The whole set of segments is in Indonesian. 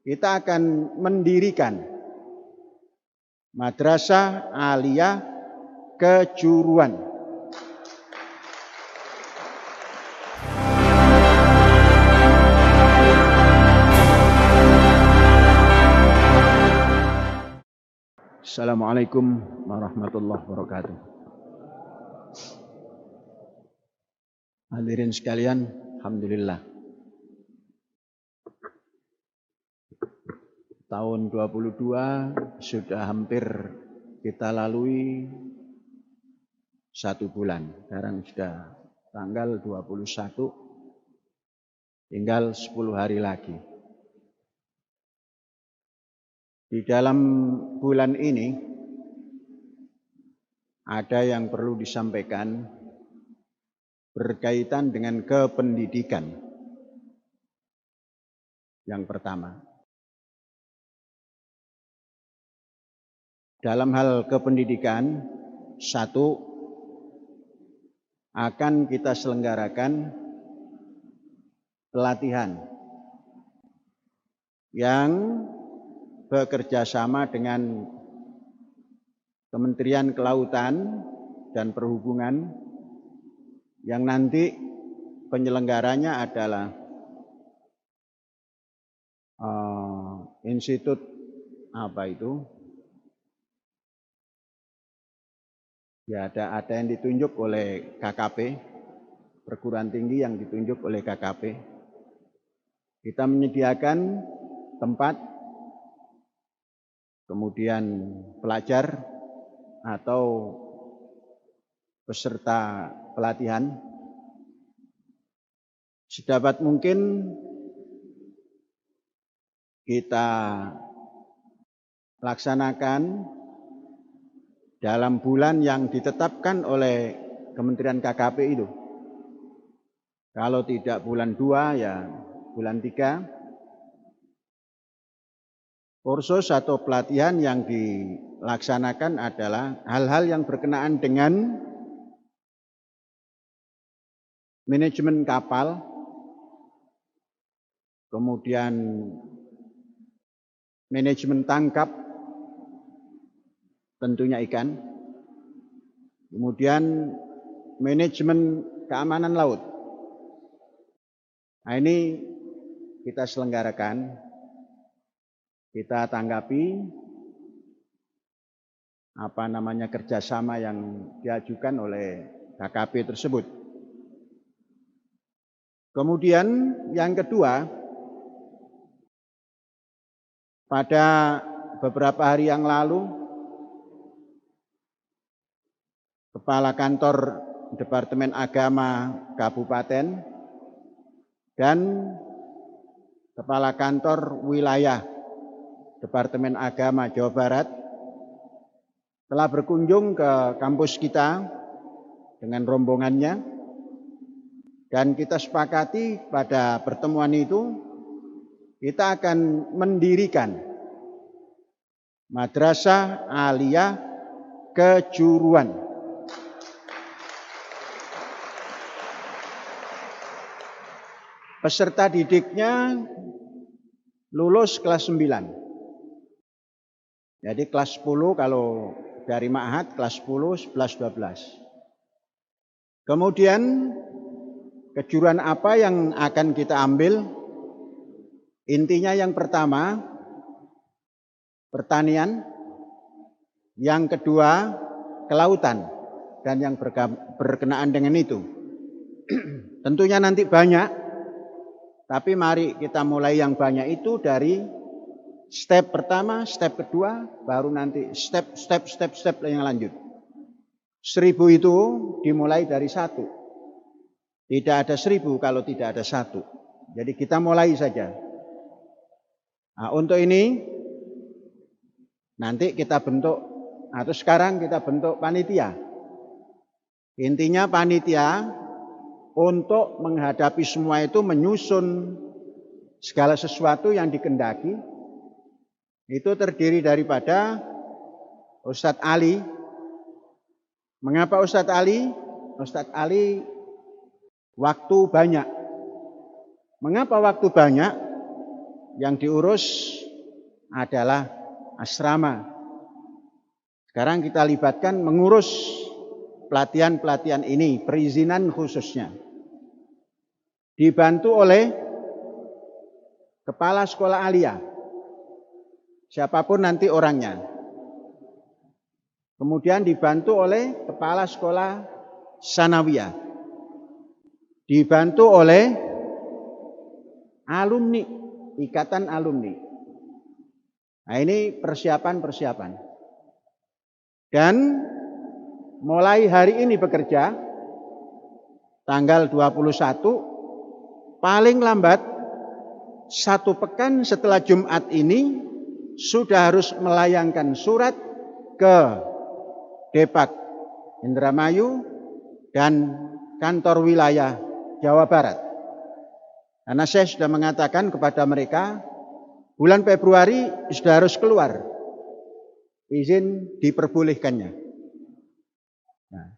kita akan mendirikan Madrasah Aliyah Kejuruan. Assalamualaikum warahmatullahi wabarakatuh. Hadirin sekalian, alhamdulillah. Tahun 22 sudah hampir kita lalui 1 bulan. Sekarang sudah tanggal 21, tinggal 10 hari lagi. Di dalam bulan ini ada yang perlu disampaikan berkaitan dengan kependidikan. Yang pertama, dalam hal kependidikan, 1, akan kita selenggarakan pelatihan yang bekerja sama dengan Kementerian Kelautan dan Perhubungan, yang nanti penyelenggaranya adalah institut ya ada yang ditunjuk oleh KKP, perguruan tinggi yang ditunjuk oleh KKP. Kita menyediakan tempat, kemudian pelajar atau peserta pelatihan sedapat mungkin kita laksanakan dalam bulan yang ditetapkan oleh Kementerian KKP itu. Kalau tidak bulan 2 ya bulan 3. Kursus atau pelatihan yang dilaksanakan adalah hal-hal yang berkenaan dengan manajemen kapal, kemudian manajemen tangkap, tentunya ikan, kemudian manajemen keamanan laut. Nah, ini kita selenggarakan, kita tanggapi kerjasama yang diajukan oleh KKP tersebut. Kemudian yang kedua, pada beberapa hari yang lalu, Kepala Kantor Departemen Agama Kabupaten dan Kepala Kantor Wilayah Departemen Agama Jawa Barat telah berkunjung ke kampus kita dengan rombongannya, dan kita sepakati pada pertemuan itu kita akan mendirikan Madrasah Aliyah Kejuruan. Peserta didiknya lulus kelas 9. Jadi kelas 10 kalau dari Ma'had, kelas 10, 11, 12. Kemudian kejuruan apa yang akan kita ambil? Intinya yang pertama, pertanian. Yang kedua, kelautan. Dan yang berkenaan dengan itu. Tentunya nanti banyak, tapi mari kita mulai yang banyak itu dari step pertama, step kedua, baru nanti step yang lanjut. 1000 itu dimulai dari 1. Tidak ada 1000 kalau tidak ada 1. Jadi kita mulai saja. Nah, untuk ini nanti kita bentuk, atau sekarang kita bentuk panitia. Intinya panitia untuk menghadapi semua itu, menyusun segala sesuatu yang dikendaki. Itu terdiri daripada Ustadz Ali. Mengapa Ustadz Ali? Ustadz Ali waktu banyak. Mengapa waktu banyak? yang diurus adalah asrama. Sekarang kita libatkan mengurus pelatihan-pelatihan ini, perizinan khususnya. Dibantu oleh kepala sekolah aliyah, siapapun nanti orangnya. Kemudian dibantu oleh kepala sekolah sanawiyah. Dibantu oleh alumni, ikatan alumni. Nah, ini persiapan-persiapan. Dan mulai hari ini bekerja, tanggal 21, paling lambat 1 pekan setelah Jumat ini sudah harus melayangkan surat ke Depak Indramayu dan kantor wilayah Jawa Barat. Karena saya sudah mengatakan kepada mereka, bulan Februari sudah harus keluar izin diperbolehkannya. Nah,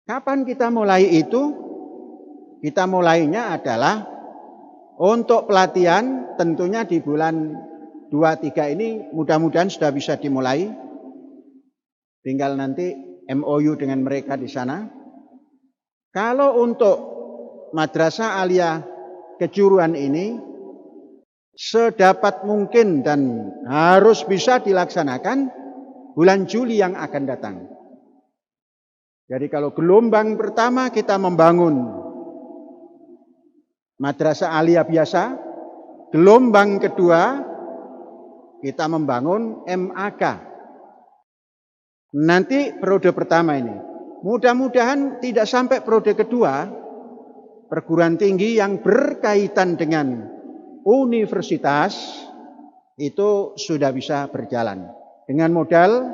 kapan kita mulai itu? Kita mulainya adalah untuk pelatihan tentunya di bulan 2-3 ini mudah-mudahan sudah bisa dimulai. Tinggal nanti MOU dengan mereka di sana. Kalau untuk Madrasah Aliyah Kejuruan ini sedapat mungkin dan harus bisa dilaksanakan bulan Juli yang akan datang. Jadi kalau gelombang pertama kita membangun Madrasah Aliyah biasa, gelombang kedua kita membangun MAK. Nanti periode pertama ini, mudah-mudahan tidak sampai periode kedua, perguruan tinggi yang berkaitan dengan universitas itu sudah bisa berjalan dengan modal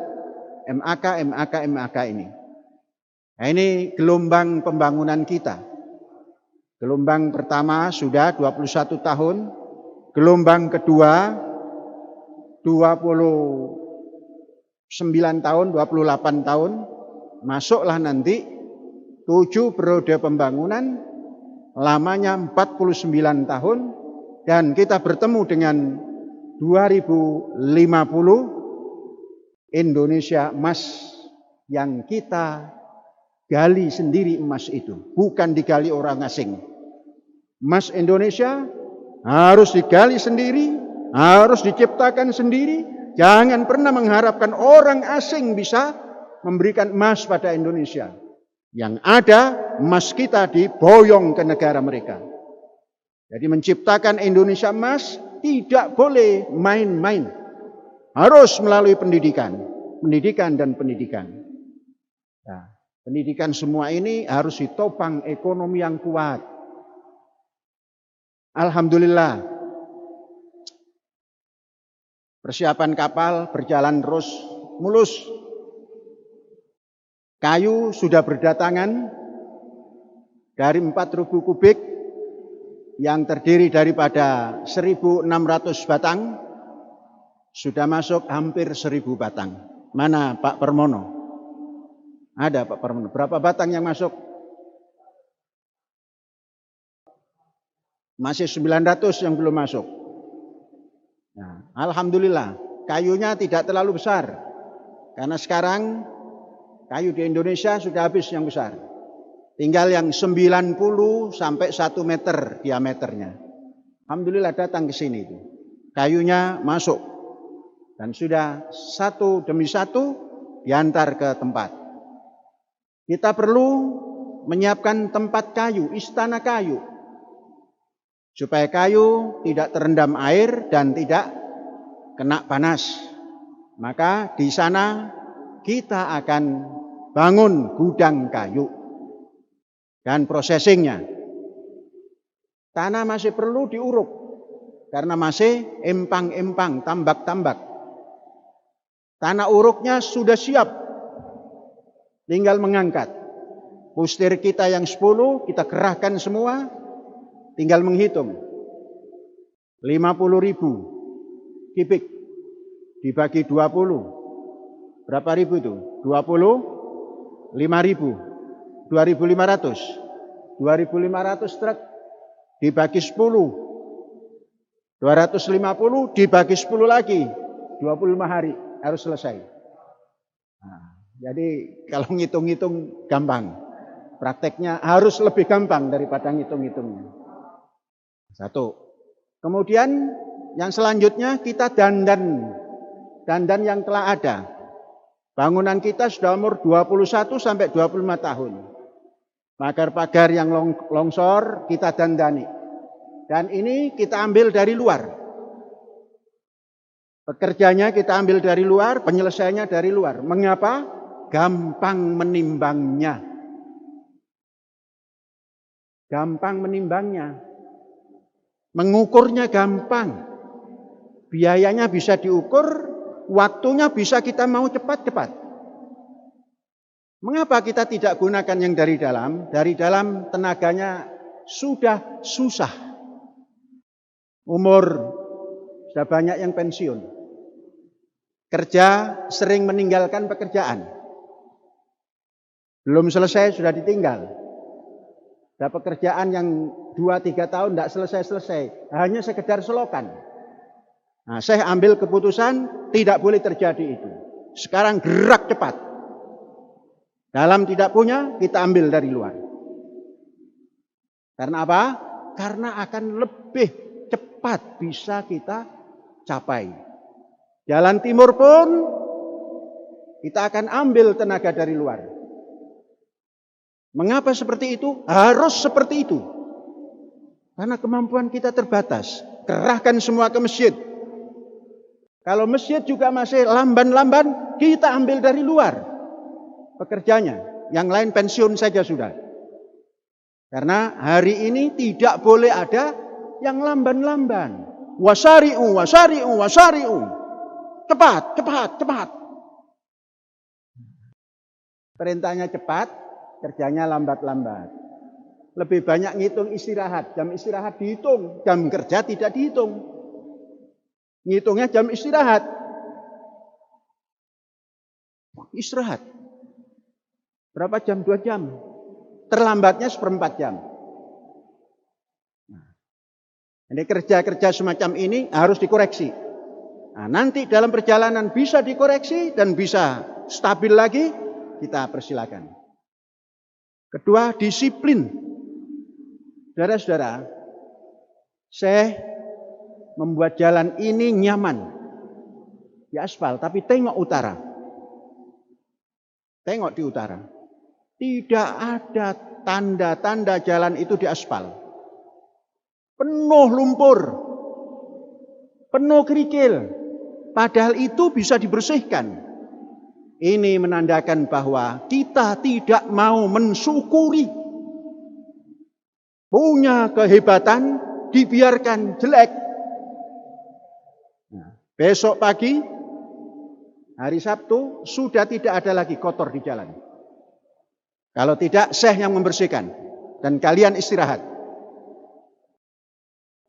MAK ini. Nah, ini gelombang pembangunan kita. Gelombang pertama sudah 21 tahun, gelombang kedua 29 tahun, 28 tahun, masuklah nanti 7 periode pembangunan, lamanya 49 tahun, dan kita bertemu dengan 2050 Indonesia emas yang kita gali sendiri emas itu, bukan digali orang asing. Emas Indonesia harus digali sendiri, harus diciptakan sendiri. Jangan pernah mengharapkan orang asing bisa memberikan emas pada Indonesia. Yang ada emas kita diboyong ke negara mereka. Jadi menciptakan Indonesia emas tidak boleh main-main. Harus melalui pendidikan dan pendidikan. Nah, pendidikan semua ini harus ditopang ekonomi yang kuat. Alhamdulillah. Persiapan kapal berjalan terus mulus. Kayu sudah berdatangan dari 4.000 kubik yang terdiri daripada 1.600 batang, sudah masuk hampir 1.000 batang. Mana Pak Permono? Ada Pak Permono. Berapa batang yang masuk? Masih 900 yang belum masuk. Nah, alhamdulillah, kayunya tidak terlalu besar. Karena sekarang kayu di Indonesia sudah habis yang besar. Tinggal yang 90 sampai 1 meter diameternya. Alhamdulillah datang ke sini itu. Kayunya masuk. Dan sudah satu demi satu diantar ke tempat. Kita perlu menyiapkan tempat kayu, istana kayu. Supaya kayu tidak terendam air dan tidak kena panas. Maka di sana kita akan bangun gudang kayu dan prosesingnya. Tanah masih perlu diuruk karena masih empang-empang, tambak-tambak. Tanah uruknya sudah siap, tinggal mengangkat. Pustir kita yang 10 kita kerahkan semua. Tinggal menghitung 50.000 kubik dibagi 20. Berapa ribu itu? 20, 5.000, 2.500. 2.500 truk dibagi 10. 250 dibagi 10 lagi, 25 hari harus selesai. Nah, jadi kalau ngitung-ngitung gampang. Prakteknya harus lebih gampang daripada ngitung-ngitungnya. Satu. Kemudian yang selanjutnya kita dandan yang telah ada. Bangunan kita sudah umur 21 sampai 25 tahun. Pagar-pagar yang longsor kita dandani. Dan ini kita ambil dari luar. Pekerjanya kita ambil dari luar, penyelesaiannya dari luar. Mengapa? Gampang menimbangnya. Gampang menimbangnya. Mengukurnya gampang. Biayanya bisa diukur, waktunya bisa kita mau cepat-cepat. Mengapa kita tidak gunakan yang dari dalam? Dari dalam tenaganya sudah susah. Umur sudah banyak yang pensiun. Kerja sering meninggalkan pekerjaan. Belum selesai sudah ditinggal. Ada pekerjaan yang 2-3 tahun tidak selesai-selesai. Hanya sekedar selokan. Nah, saya ambil keputusan tidak boleh terjadi itu. Sekarang gerak cepat. Dalam tidak punya, kita ambil dari luar. Karena apa? Karena akan lebih cepat bisa kita capai. Jalan timur pun kita akan ambil tenaga dari luar. Mengapa seperti itu? Harus seperti itu. Karena kemampuan kita terbatas. Kerahkan semua ke masjid. Kalau masjid juga masih lamban-lamban, kita ambil dari luar pekerjanya. Yang lain pensiun saja sudah. Karena hari ini tidak boleh ada yang lamban-lamban. Wasari'u, wasari'u, wasari'u. Cepat, cepat, cepat. Perintahnya cepat, kerjanya lambat-lambat. Lebih banyak ngitung istirahat. Jam istirahat dihitung, jam kerja tidak dihitung. Ngitungnya jam istirahat. Istirahat. Berapa jam? 2 jam. Terlambatnya 1/4 jam. Ini kerja-kerja semacam ini harus dikoreksi. Nah, nanti dalam perjalanan bisa dikoreksi dan bisa stabil lagi, kita persilakan. Kedua, disiplin. Saudara-saudara, saya membuat jalan ini nyaman. Di aspal, tapi tengok utara. Tengok di utara. Tidak ada tanda-tanda jalan itu di aspal. Penuh lumpur. Penuh kerikil. Padahal itu bisa dibersihkan. Ini menandakan bahwa kita tidak mau mensyukuri. Punya kehebatan dibiarkan jelek. Nah, besok pagi, hari Sabtu, sudah tidak ada lagi kotor di jalan. Kalau tidak, Syekh yang membersihkan. Dan kalian istirahat.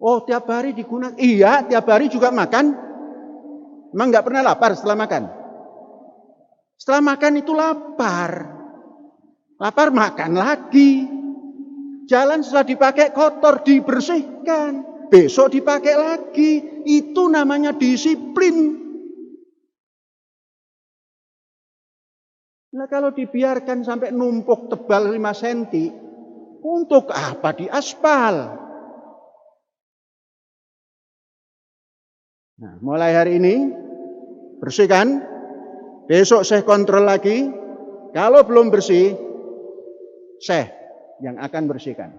Oh, tiap hari digunakan. Iya, tiap hari juga makan. Emang nggak pernah lapar setelah makan? Setelah makan itu lapar. Lapar makan lagi. Jalan setelah dipakai kotor, dibersihkan. Besok dipakai lagi. Itu namanya disiplin. Nah, kalau dibiarkan sampai numpuk tebal 5 cm, untuk apa di aspal? Nah, mulai hari ini, bersihkan. Besok saya kontrol lagi. Kalau belum bersih, saya yang akan bersihkan.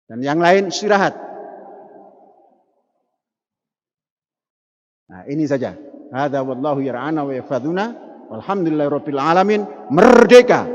Dan yang lain istirahat. Nah, ini saja. Hadza wallahu yar'ana wa yafaduna. Walhamdulillahirabbil alamin. Merdeka.